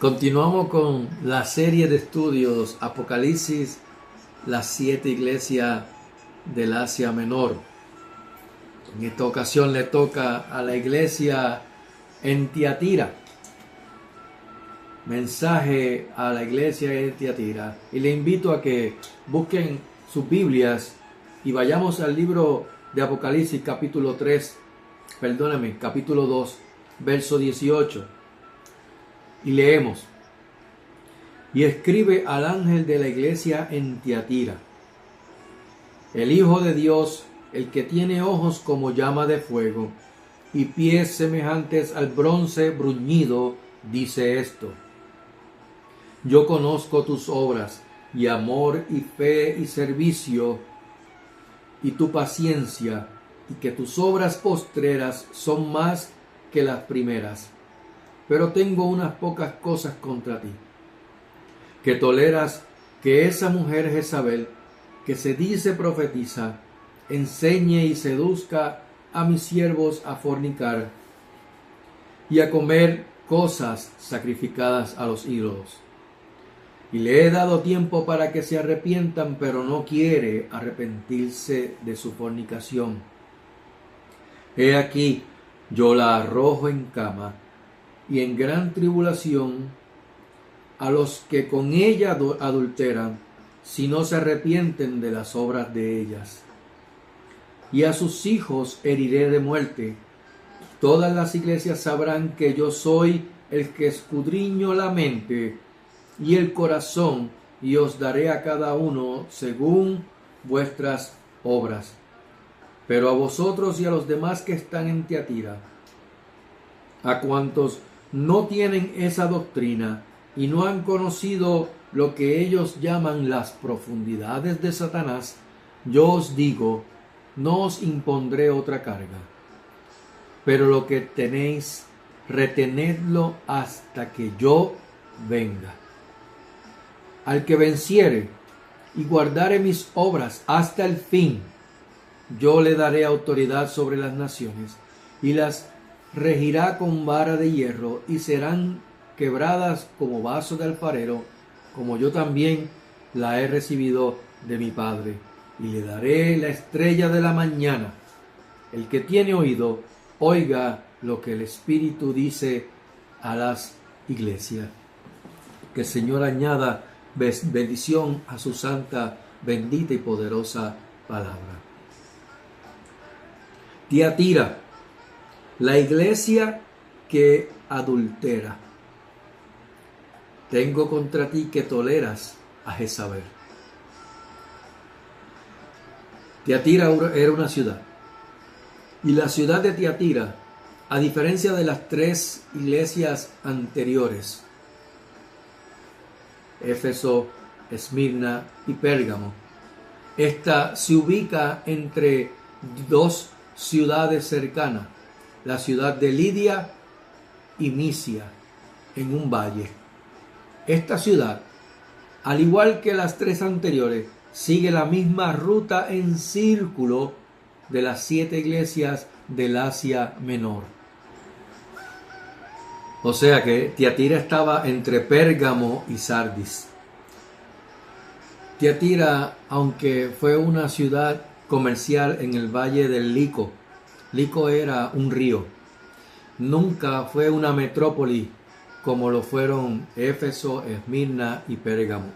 Continuamos con la serie de estudios Apocalipsis, las 7 iglesias del Asia Menor. En esta ocasión le toca a la iglesia en Tiatira. Mensaje a la iglesia en Tiatira. Y le invito a que busquen sus Biblias y vayamos al libro de Apocalipsis capítulo 2, verso 18. Y leemos: y escribe al ángel de la iglesia en Tiatira, el Hijo de Dios, el que tiene ojos como llama de fuego y pies semejantes al bronce bruñido, dice esto: yo conozco tus obras, y amor y fe y servicio, y tu paciencia, y que tus obras postreras son más que las primeras. Pero tengo unas pocas cosas contra ti, que toleras que esa mujer Jezabel, que se dice profetiza, enseñe y seduzca a mis siervos a fornicar y a comer cosas sacrificadas a los ídolos. Y le he dado tiempo para que se arrepientan, pero no quiere arrepentirse de su fornicación. He aquí, yo la arrojo en cama y en gran tribulación a los que con ella adulteran, si no se arrepienten de las obras de ellas. Y a sus hijos heriré de muerte. Todas las iglesias sabrán que yo soy el que escudriño la mente y el corazón, y os daré a cada uno según vuestras obras. Pero a vosotros y a los demás que están en Tiatira, a cuantos no tienen esa doctrina y no han conocido lo que ellos llaman las profundidades de Satanás, yo os digo, no os impondré otra carga. Pero lo que tenéis, retenedlo hasta que yo venga. Al que venciere y guardare mis obras hasta el fin, yo le daré autoridad sobre las naciones, y las regirá con vara de hierro, y serán quebradas como vaso de alfarero, como yo también la he recibido de mi Padre. Y le daré la estrella de la mañana. El que tiene oído, oiga lo que el Espíritu dice a las iglesias. Que el Señor añada bendición a su santa, bendita y poderosa palabra. Tiatira, la iglesia que adultera. Tengo contra ti que toleras a Jezabel. Tiatira era una ciudad. Y la ciudad de Tiatira, a diferencia de las 3 iglesias anteriores, Éfeso, Esmirna y Pérgamo, esta se ubica entre 2 ciudades cercanas, la ciudad de Lidia y Misia, en un valle. Esta ciudad, al igual que las 3 anteriores, sigue la misma ruta en círculo de las 7 iglesias del Asia Menor. O sea que Tiatira estaba entre Pérgamo y Sardis. Tiatira, aunque fue una ciudad comercial en el valle del Lico era un río, nunca fue una metrópoli como lo fueron Éfeso, Esmirna y Pérgamo.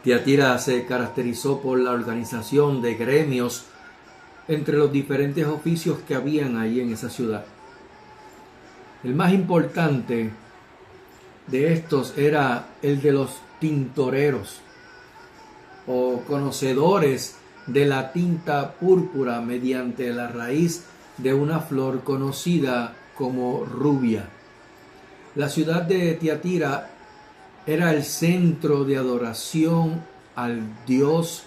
Tiatira se caracterizó por la organización de gremios entre los diferentes oficios que habían ahí en esa ciudad. El más importante de estos era el de los tintoreros, o conocedores de la tinta púrpura mediante la raíz de una flor conocida como rubia. La ciudad de Tiatira era el centro de adoración al dios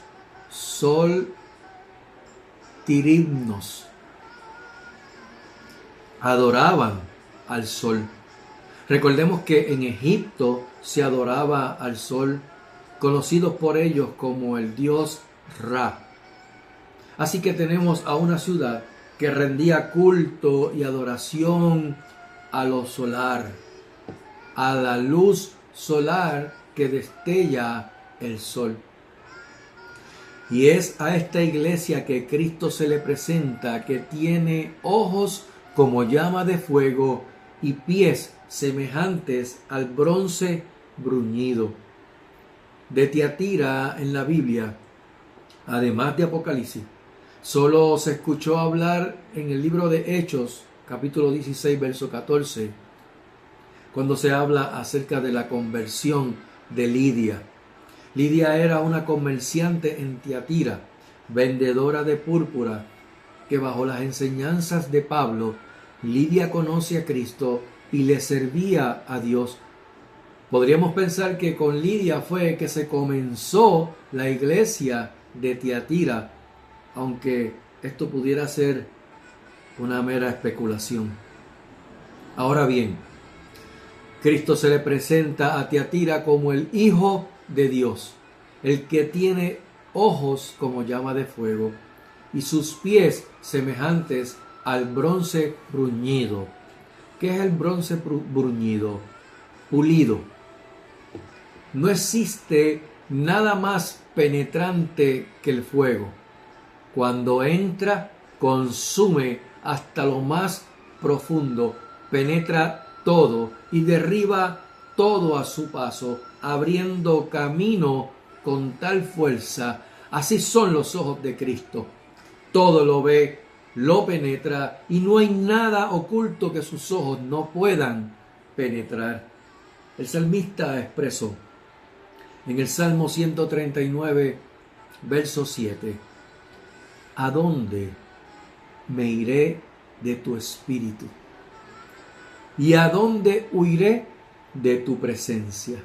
Sol Tiribnos. Adoraban al sol. Recordemos que en Egipto se adoraba al sol, conocidos por ellos como el dios Ra. Así que tenemos a una ciudad que rendía culto y adoración a lo solar. a la luz solar que destella el sol. Y es a esta iglesia que Cristo se le presenta, que tiene ojos como llama de fuego y pies semejantes al bronce bruñido. De Tiatira en la Biblia, además de Apocalipsis, solo se escuchó hablar en el libro de Hechos, capítulo 16, verso 14, cuando se habla acerca de la conversión de Lidia. Lidia era una comerciante en Tiatira, vendedora de púrpura, que bajo las enseñanzas de Pablo, Lidia conoce a Cristo y le servía a Dios. Podríamos pensar que con Lidia fue que se comenzó la iglesia de Tiatira, aunque esto pudiera ser una mera especulación. Ahora bien, Cristo se le presenta a Tiatira como el Hijo de Dios, el que tiene ojos como llama de fuego y sus pies semejantes al bronce bruñido. ¿Qué es el bronce bruñido? Pulido. No existe nada más penetrante que el fuego. Cuando entra, consume hasta lo más profundo, penetra todo y derriba todo a su paso, abriendo camino con tal fuerza. Así son los ojos de Cristo. Todo lo ve, lo penetra y no hay nada oculto que sus ojos no puedan penetrar. El salmista expresó en el Salmo 139, verso 7, ¿a dónde me iré de tu espíritu? ¿Y a dónde huiré de tu presencia?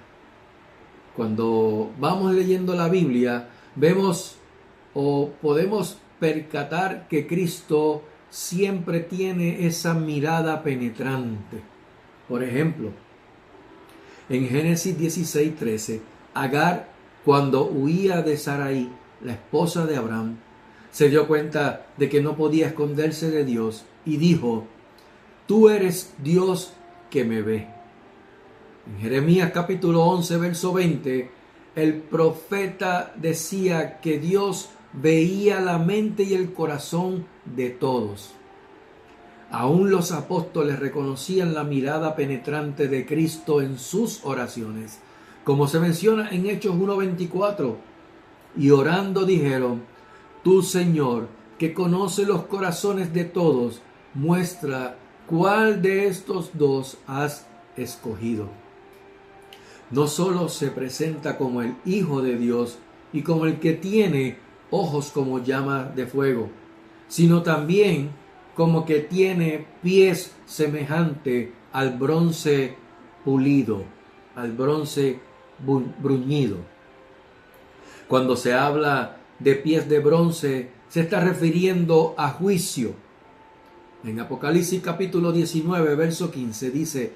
Cuando vamos leyendo la Biblia, vemos o podemos percatar que Cristo siempre tiene esa mirada penetrante. Por ejemplo, en Génesis 16:13, Agar, cuando huía de Sarai, la esposa de Abraham, se dio cuenta de que no podía esconderse de Dios y dijo: tú eres Dios que me ve. En Jeremías capítulo 11, verso 20, el profeta decía que Dios veía la mente y el corazón de todos. Aún los apóstoles reconocían la mirada penetrante de Cristo en sus oraciones, como se menciona en Hechos 1:24. Y orando dijeron: tú, Señor, que conoce los corazones de todos, muestra cuál de estos dos has escogido. No solo se presenta como el Hijo de Dios y como el que tiene ojos como llama de fuego, sino también como que tiene pies semejante al bronce pulido, al bronce bruñido. Cuando se habla de pies de bronce, se está refiriendo a juicio. En Apocalipsis capítulo 19, verso 15 dice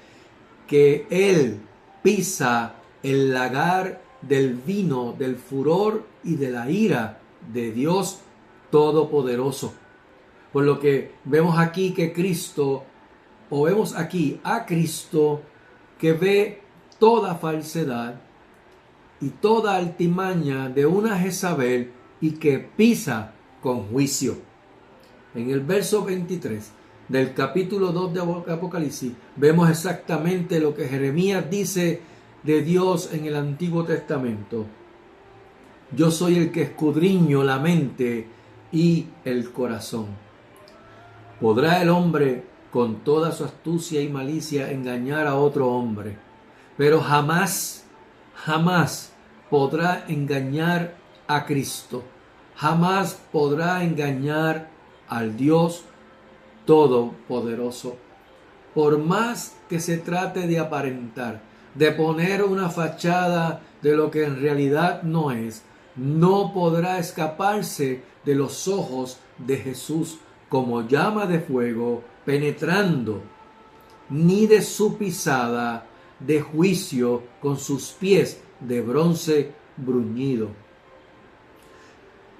que Él pisa el lagar del vino, del furor y de la ira de Dios Todopoderoso. Por lo que vemos aquí que Cristo, o vemos aquí a Cristo que ve toda falsedad y toda altimaña de una Jezabel y que pisa con juicio. En el verso 23 del capítulo 2 de Apocalipsis vemos exactamente lo que Jeremías dice de Dios en el Antiguo Testamento. Yo soy el que escudriño la mente y el corazón. ¿Podrá el hombre con toda su astucia y malicia engañar a otro hombre? Pero jamás podrá engañar a Cristo. Jamás podrá engañar al Dios Todopoderoso. Por más que se trate de aparentar, de poner una fachada de lo que en realidad no es, no podrá escaparse de los ojos de Jesús como llama de fuego penetrando, ni de su pisada de juicio con sus pies de bronce bruñido.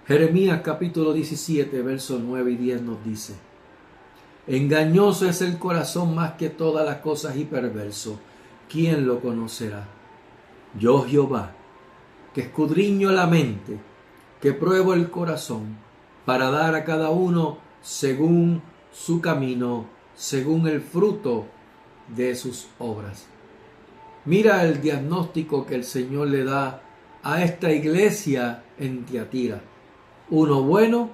Jeremías capítulo 17, versos 9 y 10 nos dice: engañoso es el corazón más que todas las cosas y perverso. ¿quién lo conocerá? Yo Jehová, que escudriño la mente, que pruebo el corazón, para dar a cada uno según su camino, según el fruto de sus obras. Mira el diagnóstico que el Señor le da a esta iglesia en Tiatira. Uno bueno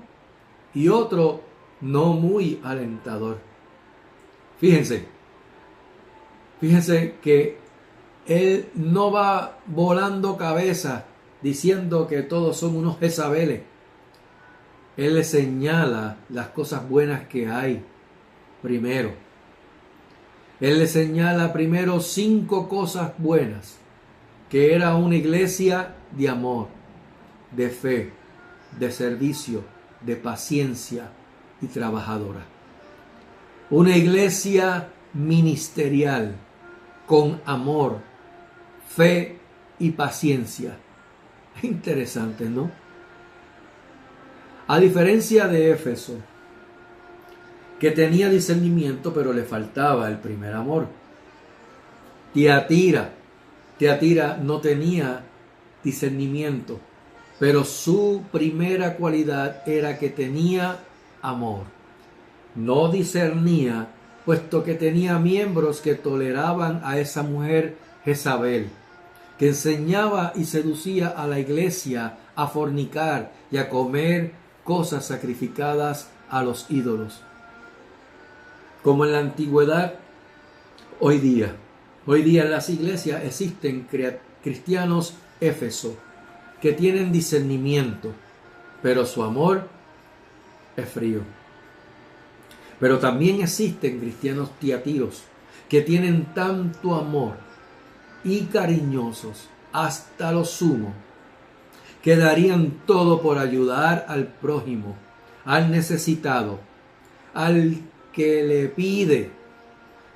y otro no muy alentador. Fíjense que Él no va volando cabeza diciendo que todos son unos Jezabeles. Él le señala las cosas buenas que hay primero. Él le señala primero 5 cosas buenas, que era una iglesia de amor, de fe, de servicio, de paciencia y trabajadora. Una iglesia ministerial, con amor, fe y paciencia. Interesante, ¿no? A diferencia de Éfeso, que tenía discernimiento, pero le faltaba el primer amor. Tiatira no tenía discernimiento, pero su primera cualidad era que tenía amor. No discernía, puesto que tenía miembros que toleraban a esa mujer Jezabel, que enseñaba y seducía a la iglesia a fornicar y a comer cosas sacrificadas a los ídolos. Como en la antigüedad, hoy día en las iglesias existen cristianos Éfeso que tienen discernimiento, pero su amor es frío. Pero también existen cristianos tiatiros que tienen tanto amor y cariñosos hasta lo sumo, que darían todo por ayudar al prójimo, al necesitado, al que le pide,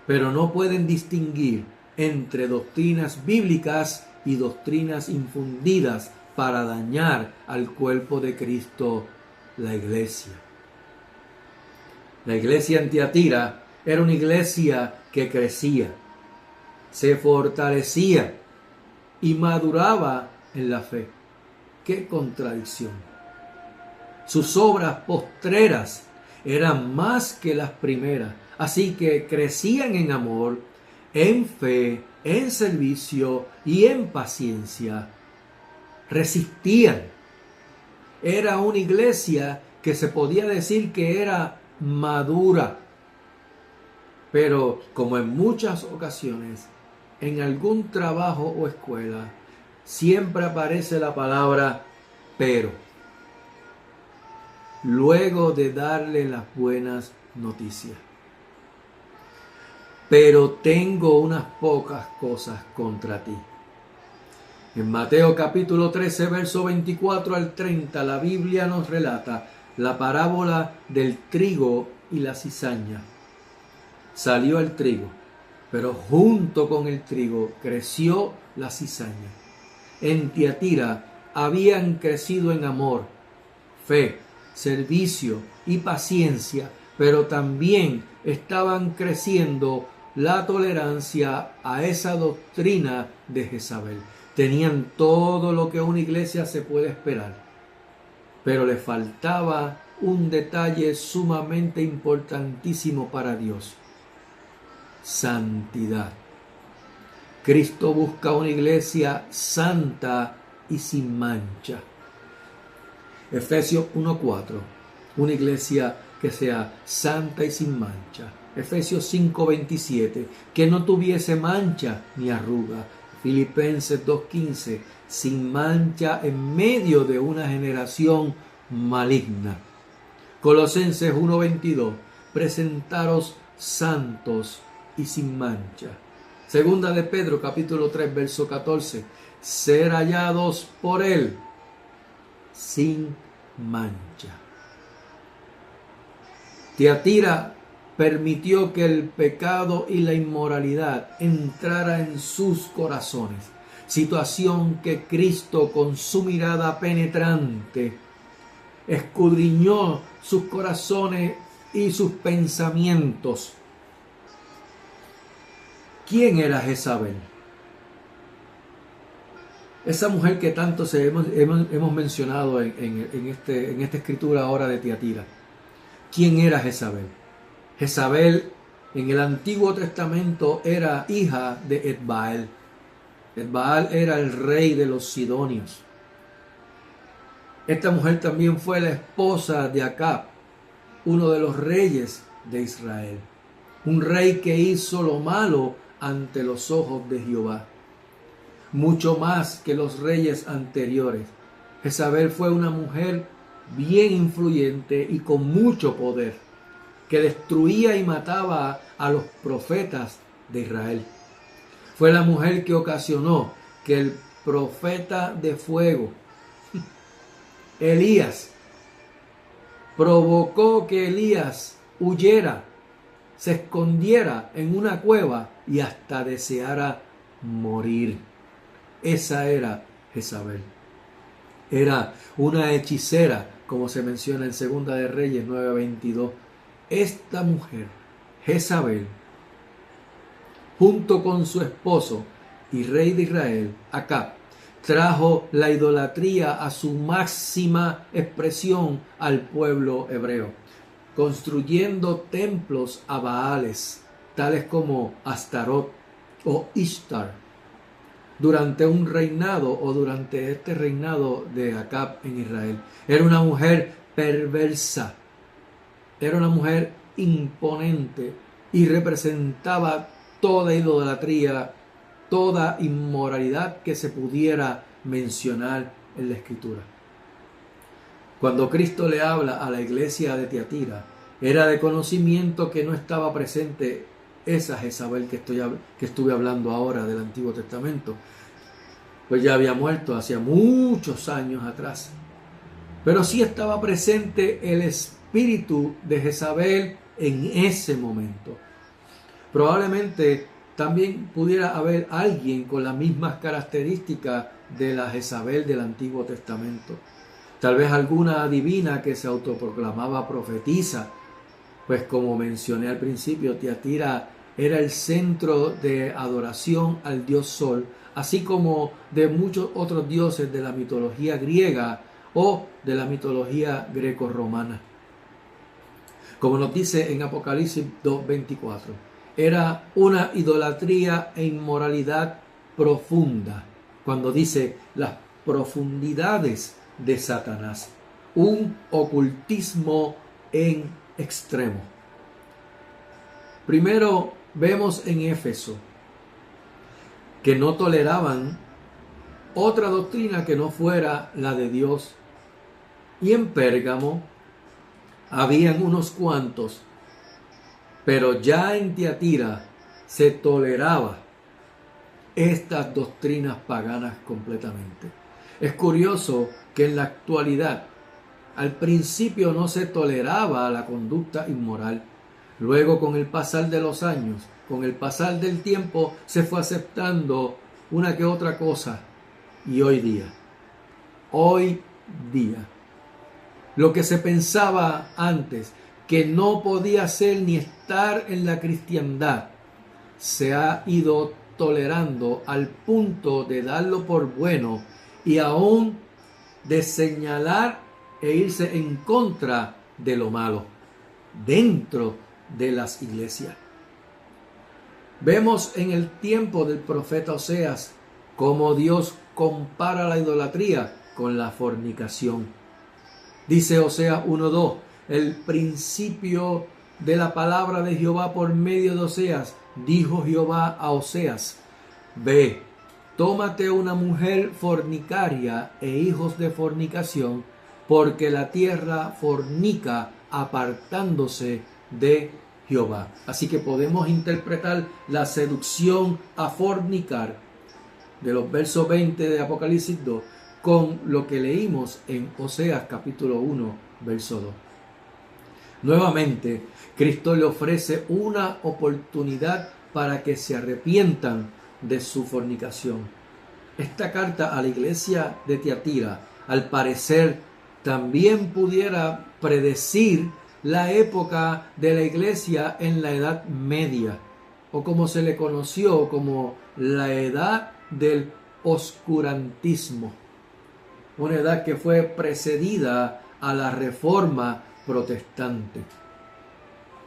pero no pueden distinguir entre doctrinas bíblicas y doctrinas infundidas para dañar al cuerpo de Cristo, la iglesia. La iglesia en Tiatira era una iglesia que crecía, se fortalecía y maduraba en la fe. ¡Qué contradicción! Sus obras postreras eran más que las primeras, así que crecían en amor, en fe, en servicio y en paciencia. Resistían. Era una iglesia que se podía decir que era madura, pero como en muchas ocasiones, en algún trabajo o escuela, siempre aparece la palabra pero, luego de darle las buenas noticias. Pero tengo unas pocas cosas contra ti. En Mateo capítulo 13, verso 24 al 30, la Biblia nos relata la parábola del trigo y la cizaña. Salió el trigo, pero junto con el trigo creció la cizaña. En Tiatira habían crecido en amor, fe, servicio y paciencia, pero también estaban creciendo la tolerancia a esa doctrina de Jezabel. Tenían todo lo que una iglesia se puede esperar, pero le faltaba un detalle sumamente importantísimo para Dios: santidad. Cristo busca una iglesia santa y sin mancha. Efesios 1:4, una iglesia que sea santa y sin mancha. Efesios 5:27, que no tuviese mancha ni arruga. Filipenses 2:15, sin mancha en medio de una generación maligna. Colosenses 1:22, presentaros santos y sin mancha. Segunda de Pedro capítulo 3 verso 14, ser hallados por él sin mancha. Tiatira permitió que el pecado y la inmoralidad entrara en sus corazones, situación que Cristo con su mirada penetrante escudriñó sus corazones y sus pensamientos. ¿Quién era Jezabel? Esa mujer que tanto hemos mencionado en esta escritura ahora de Tiatira. ¿Quién era Jezabel? Jezabel en el Antiguo Testamento era hija de Etbaal. Etbaal era el rey de los sidonios. Esta mujer también fue la esposa de Acab, uno de los reyes de Israel. Un rey que hizo lo malo ante los ojos de Jehová. Mucho más que los reyes anteriores. Jezabel fue una mujer bien influyente y con mucho poder, que destruía y mataba a los profetas de Israel. Fue la mujer que ocasionó que el profeta de fuego, Elías, provocó que Elías huyera, se escondiera en una cueva y hasta deseara morir. Esa era Jezabel. Era una hechicera, como se menciona en 2 de Reyes 9:22. Esta mujer, Jezabel, junto con su esposo y rey de Israel, Acab, trajo la idolatría a su máxima expresión al pueblo hebreo, construyendo templos a Baales, tales como Astarot o Ishtar, durante un reinado o durante este reinado de Acab en Israel. Era una mujer perversa, era una mujer imponente y representaba toda idolatría, toda inmoralidad que se pudiera mencionar en la Escritura. Cuando Cristo le habla a la iglesia de Tiatira, era de conocimiento que no estaba presente esa Jezabel que estuve hablando ahora del Antiguo Testamento, pues ya había muerto hacía muchos años atrás. Pero sí estaba presente el espíritu de Jezabel en ese momento. Probablemente también pudiera haber alguien con las mismas características de la Jezabel del Antiguo Testamento. Tal vez alguna adivina que se autoproclamaba profetisa, pues como mencioné al principio, Tiatira era el centro de adoración al dios Sol, así como de muchos otros dioses de la mitología griega o de la mitología greco-romana. Como nos dice en Apocalipsis 2:24, era una idolatría e inmoralidad profunda, cuando dice las profundidades de Satanás, un ocultismo en extremo. Primero vemos en Éfeso que no toleraban otra doctrina que no fuera la de Dios, y en Pérgamo habían unos cuantos, pero ya en Tiatira se toleraba estas doctrinas paganas completamente. Es curioso que en la actualidad, al principio no se toleraba la conducta inmoral. Luego, con el pasar de los años, con el pasar del tiempo, se fue aceptando una que otra cosa. Y hoy día, lo que se pensaba antes que no podía ser ni estar en la cristiandad, se ha ido tolerando al punto de darlo por bueno y aún de señalar e irse en contra de lo malo dentro de las iglesias. Vemos en el tiempo del profeta Oseas cómo Dios compara la idolatría con la fornicación. Dice Oseas 1:2, el principio de la palabra de Jehová por medio de Oseas, dijo Jehová a Oseas, ve, tómate una mujer fornicaria e hijos de fornicación, porque la tierra fornica apartándose de Jehová. Así que podemos interpretar la seducción a fornicar de los versos 20 de Apocalipsis 2 con lo que leímos en Oseas capítulo 1, verso 2. Nuevamente, Cristo le ofrece una oportunidad para que se arrepientan de su fornicación. Esta carta a la iglesia de Tiatira, al parecer, también pudiera predecir la época de la iglesia en la Edad Media, o como se le conoció como la edad del oscurantismo, una edad que fue precedida a la Reforma Protestante,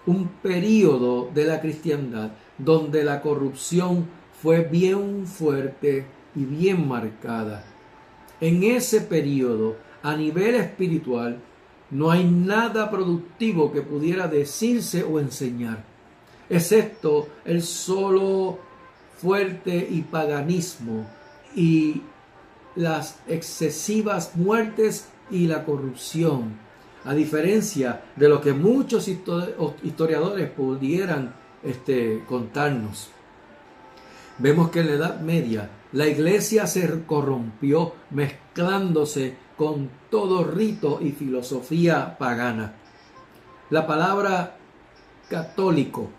un período de la cristiandad donde la corrupción fue bien fuerte y bien marcada. En ese período, a nivel espiritual, no hay nada productivo que pudiera decirse o enseñar, excepto el solo fuerte y paganismo y las excesivas muertes y la corrupción, a diferencia de lo que muchos historiadores pudieran contarnos. Vemos que en la Edad Media la iglesia se corrompió mezclándose con todo rito y filosofía pagana. La palabra católico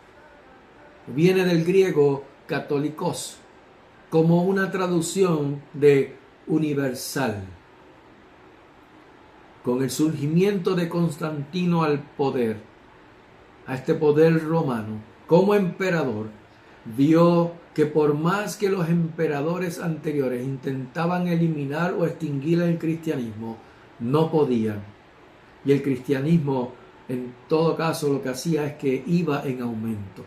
viene del griego católicos, como una traducción de universal. Con el surgimiento de Constantino al poder, a este poder romano, como emperador, vio que por más que los emperadores anteriores intentaban eliminar o extinguir el cristianismo, no podían. Y el cristianismo, en todo caso, lo que hacía es que iba en aumento.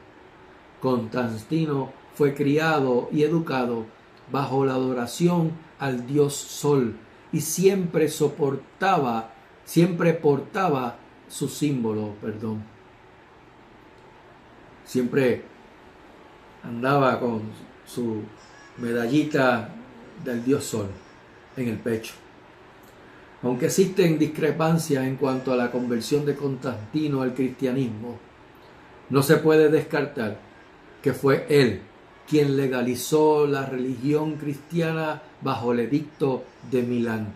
Constantino fue criado y educado bajo la adoración al dios Sol y siempre portaba su símbolo, Siempre andaba con su medallita del dios Sol en el pecho. Aunque existen discrepancias en cuanto a la conversión de Constantino al cristianismo, no se puede descartar que fue él quien legalizó la religión cristiana bajo el edicto de Milán,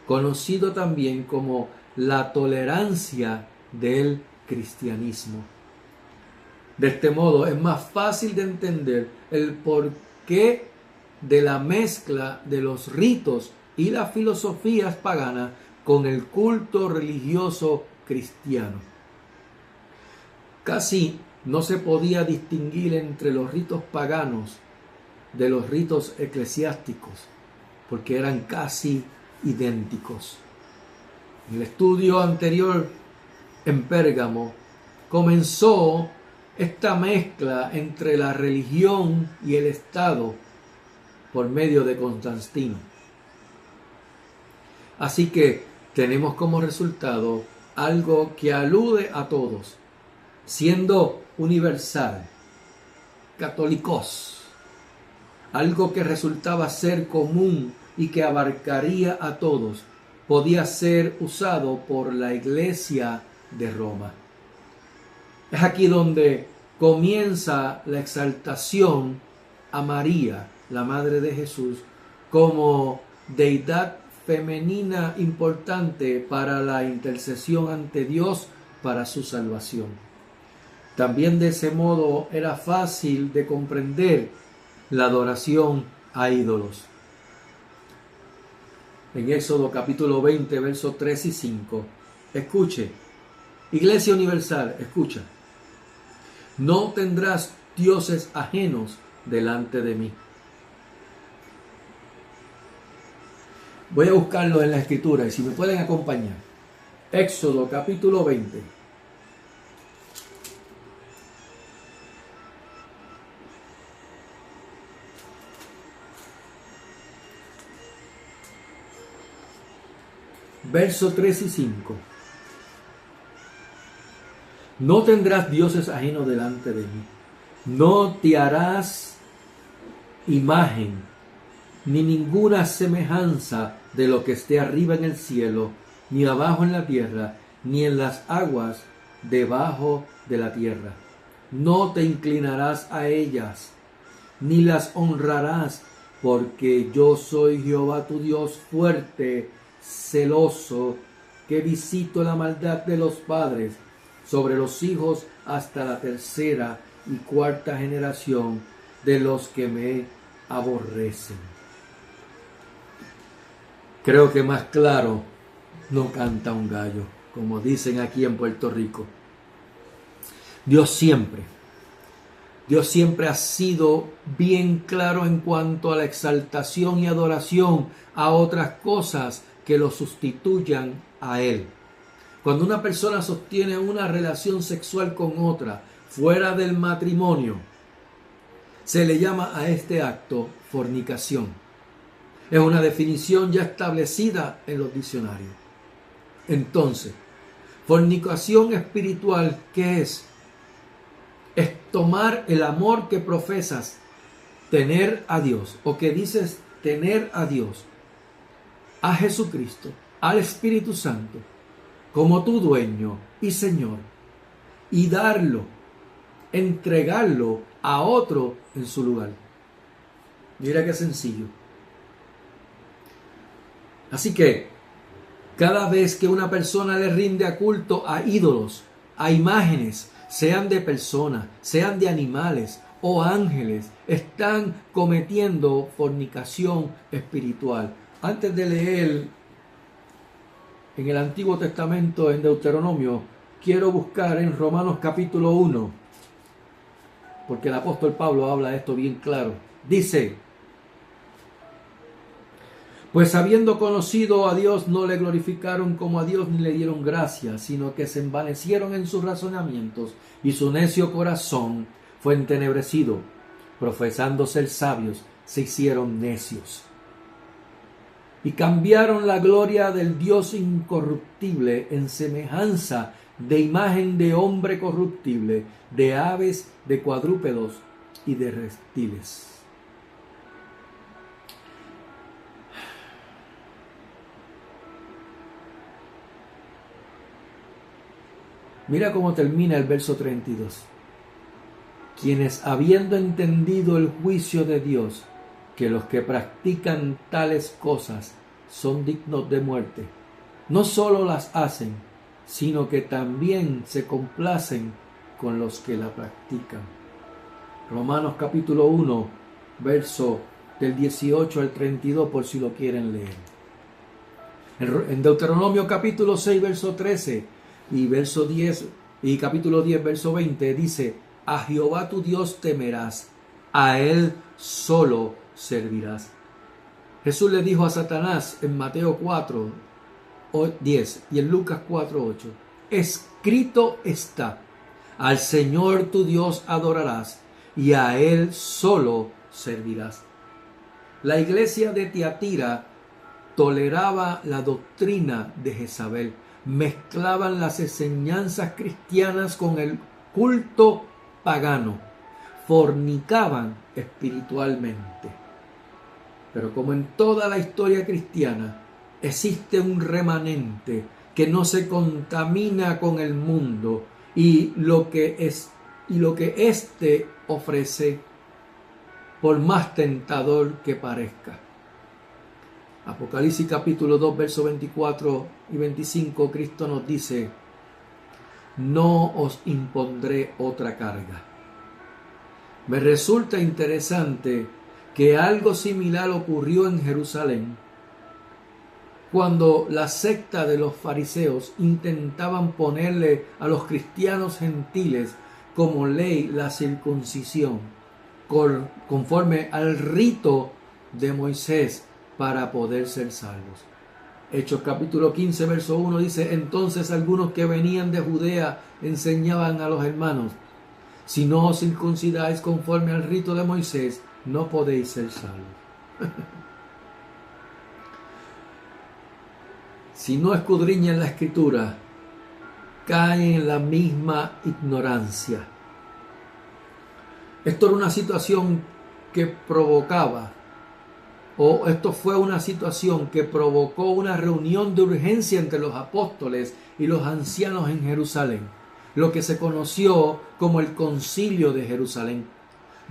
conocido también como la tolerancia del cristianismo. De este modo es más fácil de entender el porqué de la mezcla de los ritos y las filosofías paganas con el culto religioso cristiano. Casi no se podía distinguir entre los ritos paganos de los ritos eclesiásticos, porque eran casi idénticos. En el estudio anterior en Pérgamo comenzó esta mezcla entre la religión y el Estado por medio de Constantino. Así que tenemos como resultado algo que alude a todos, siendo universal, católicos, algo que resultaba ser común y que abarcaría a todos, podía ser usado por la Iglesia de Roma. Es aquí donde comienza la exaltación a María, la Madre de Jesús, como deidad femenina importante para la intercesión ante Dios para su salvación. También de ese modo era fácil de comprender la adoración a ídolos. En Éxodo capítulo 20, versos 3 y 5, escuche, Iglesia Universal, escucha. No tendrás dioses ajenos delante de mí. Voy a buscarlo en la Escritura y si me pueden acompañar. Éxodo capítulo 20. Versos 3 y 5. No tendrás dioses ajenos delante de mí. No te harás imagen ni ninguna semejanza de lo que esté arriba en el cielo, ni abajo en la tierra, ni en las aguas debajo de la tierra. No te inclinarás a ellas, ni las honrarás, porque yo soy Jehová tu Dios fuerte, celoso, que visito la maldad de los padres sobre los hijos hasta la tercera y cuarta generación de los que me aborrecen. Creo que más claro no canta un gallo, como dicen aquí en Puerto Rico. Dios siempre Dios siempre ha sido bien claro en cuanto a la exaltación y adoración a otras cosas que lo sustituyan a Él. Cuando una persona sostiene una relación sexual con otra fuera del matrimonio, se le llama a este acto fornicación. Es una definición ya establecida en los diccionarios. Entonces, fornicación espiritual, ¿qué es? Es tomar el amor que profesas tener a Dios, o que dices tener a Dios, a Jesucristo, al Espíritu Santo, como tu dueño y Señor, y darlo, entregarlo a otro en su lugar. Mira qué sencillo. Así que, cada vez que una persona le rinde culto a ídolos, a imágenes, sean de personas, sean de animales o ángeles, están cometiendo fornicación espiritual. Antes de leer en el Antiguo Testamento, en Deuteronomio, quiero buscar en Romanos capítulo 1, porque el apóstol Pablo habla de esto bien claro. Dice: pues habiendo conocido a Dios, no le glorificaron como a Dios ni le dieron gracias, sino que se envanecieron en sus razonamientos, y su necio corazón fue entenebrecido. Profesando ser sabios, se hicieron necios. Y cambiaron la gloria del Dios incorruptible en semejanza de imagen de hombre corruptible, de aves, de cuadrúpedos y de reptiles. Mira cómo termina el verso 32. Quienes, habiendo entendido el juicio de Dios, que los que practican tales cosas son dignos de muerte, no solo las hacen, sino que también se complacen con los que la practican. Romanos capítulo 1, verso del 18 al 32, por si lo quieren leer. En Deuteronomio capítulo 6, verso 13, y verso 10 y capítulo 10 verso 20 dice: a Jehová tu Dios temerás, a él solo servirás. Jesús le dijo a Satanás en Mateo 4, 10 y en Lucas 4, 8: escrito está, al Señor tu Dios adorarás y a él solo servirás. La iglesia de Tiatira toleraba la doctrina de Jezabel. Mezclaban las enseñanzas cristianas con el culto pagano, fornicaban espiritualmente. Pero como en toda la historia cristiana, existe un remanente que no se contamina con el mundo y lo que éste ofrece, por más tentador que parezca. Apocalipsis capítulo 2, versos 24 y 25, Cristo nos dice: no os impondré otra carga. Me resulta interesante que algo similar ocurrió en Jerusalén cuando la secta de los fariseos intentaban ponerle a los cristianos gentiles como ley la circuncisión, conforme al rito de Moisés, para poder ser salvos. Hechos capítulo 15, verso 1 dice: entonces algunos que venían de Judea enseñaban a los hermanos: si no os circuncidáis conforme al rito de Moisés, no podéis ser salvos. Si no escudriñan la escritura, caen en la misma ignorancia. Esto era una situación que provocaba, o esto fue una situación que provocó una reunión de urgencia entre los apóstoles y los ancianos en Jerusalén, lo que se conoció como el Concilio de Jerusalén,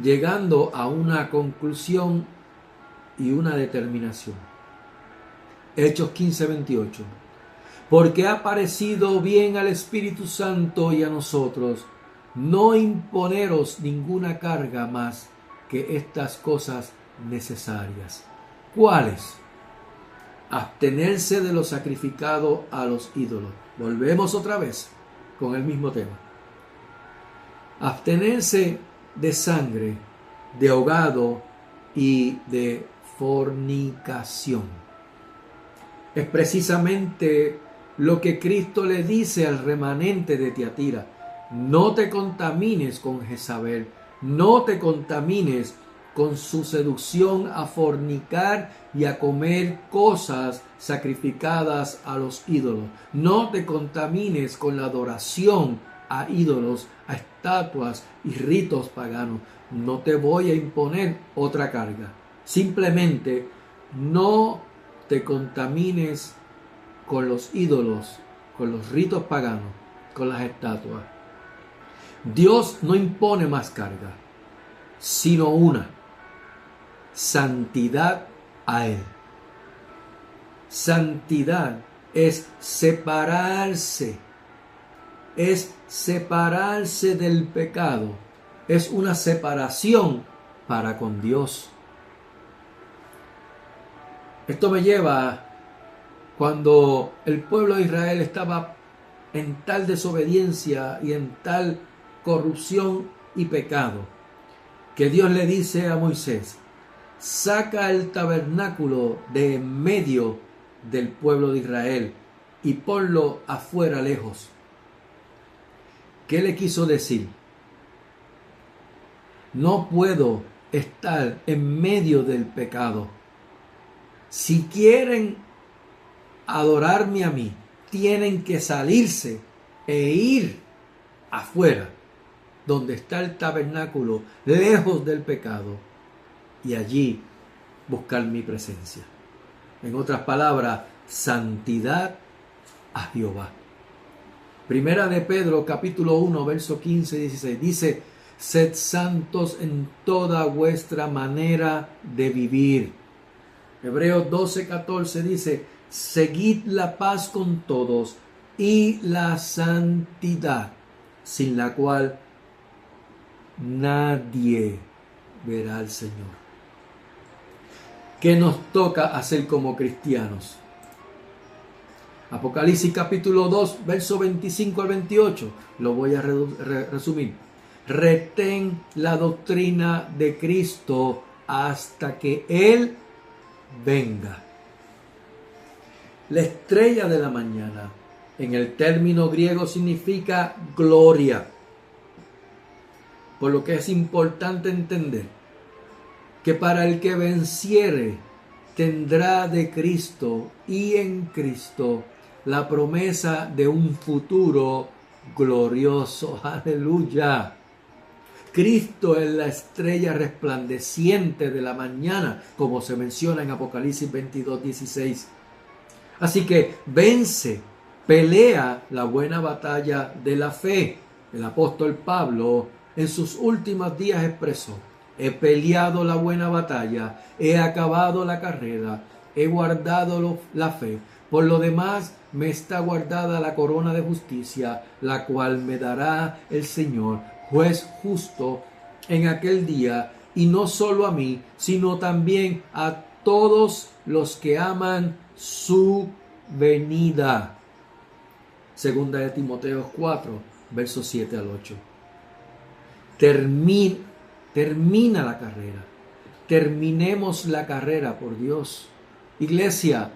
llegando a una conclusión y una determinación. Hechos 15, 28. Porque ha parecido bien al Espíritu Santo y a nosotros no imponeros ninguna carga más que estas cosas necesarias. ¿Cuáles? Abstenerse de lo sacrificado a los ídolos. Volvemos otra vez con el mismo tema. Abstenerse de sangre, de ahogado y de fornicación. Es precisamente lo que Cristo le dice al remanente de Tiatira: no te contamines con Jezabel, no te contamines con su seducción a fornicar y a comer cosas sacrificadas a los ídolos. No te contamines con la adoración a ídolos, a estatuas y ritos paganos. No te voy a imponer otra carga. Simplemente no te contamines con los ídolos, con los ritos paganos, con las estatuas. Dios no impone más carga, sino una: santidad a Él. Santidad es separarse del pecado, es una separación para con Dios. Esto me lleva a cuando el pueblo de Israel estaba en tal desobediencia y en tal corrupción y pecado, que Dios le dice a Moisés: saca el tabernáculo de en medio del pueblo de Israel y ponlo afuera lejos. ¿Qué le quiso decir? No puedo estar en medio del pecado. Si quieren adorarme a mí, tienen que salirse e ir afuera, donde está el tabernáculo, lejos del pecado, y allí buscar mi presencia. En otras palabras, santidad a Jehová. Primera de Pedro, capítulo 1, verso 15 y 16, dice: sed santos en toda vuestra manera de vivir. Hebreos 12, 14 dice: seguid la paz con todos y la santidad, sin la cual nadie verá al Señor. ¿Qué nos toca hacer como cristianos? Apocalipsis capítulo 2, verso 25 al 28. Lo voy a resumir. Retén la doctrina de Cristo hasta que Él venga. La estrella de la mañana, en el término griego, significa gloria. Por lo que es importante entender que para el que venciere tendrá de Cristo y en Cristo la promesa de un futuro glorioso. Aleluya. Cristo es la estrella resplandeciente de la mañana, como se menciona en Apocalipsis 22, 16. Así que vence, pelea la buena batalla de la fe. El apóstol Pablo en sus últimos días expresó: he peleado la buena batalla, he acabado la carrera, he guardado la fe. Por lo demás, me está guardada la corona de justicia, la cual me dará el Señor, juez justo, en aquel día, y no solo a mí, sino también a todos los que aman su venida. Segunda de Timoteo 4, versos 7 al 8. Termina la carrera. Terminemos la carrera, por Dios. Iglesia,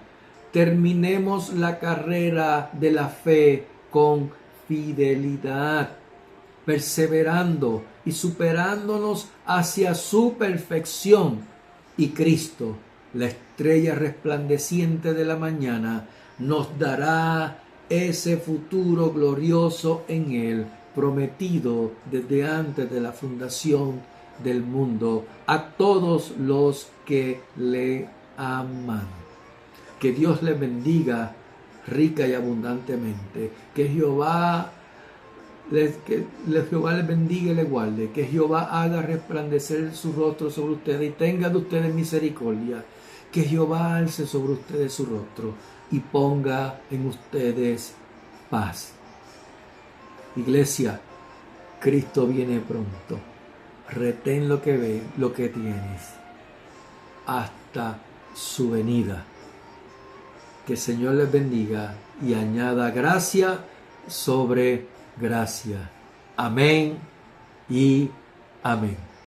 terminemos la carrera de la fe con fidelidad, perseverando y superándonos hacia su perfección. Y Cristo, la estrella resplandeciente de la mañana, nos dará ese futuro glorioso en Él, prometido desde antes de la fundación del mundo a todos los que le aman. Que Dios les bendiga rica y abundantemente. Que Jehová les bendiga y les guarde. Que Jehová haga resplandecer su rostro sobre ustedes y tenga de ustedes misericordia. Que Jehová alce sobre ustedes su rostro y ponga en ustedes paz. Iglesia, Cristo viene pronto. Retén lo que tienes hasta su venida. Que el Señor les bendiga y añada gracia sobre gracia. Amén y Amén.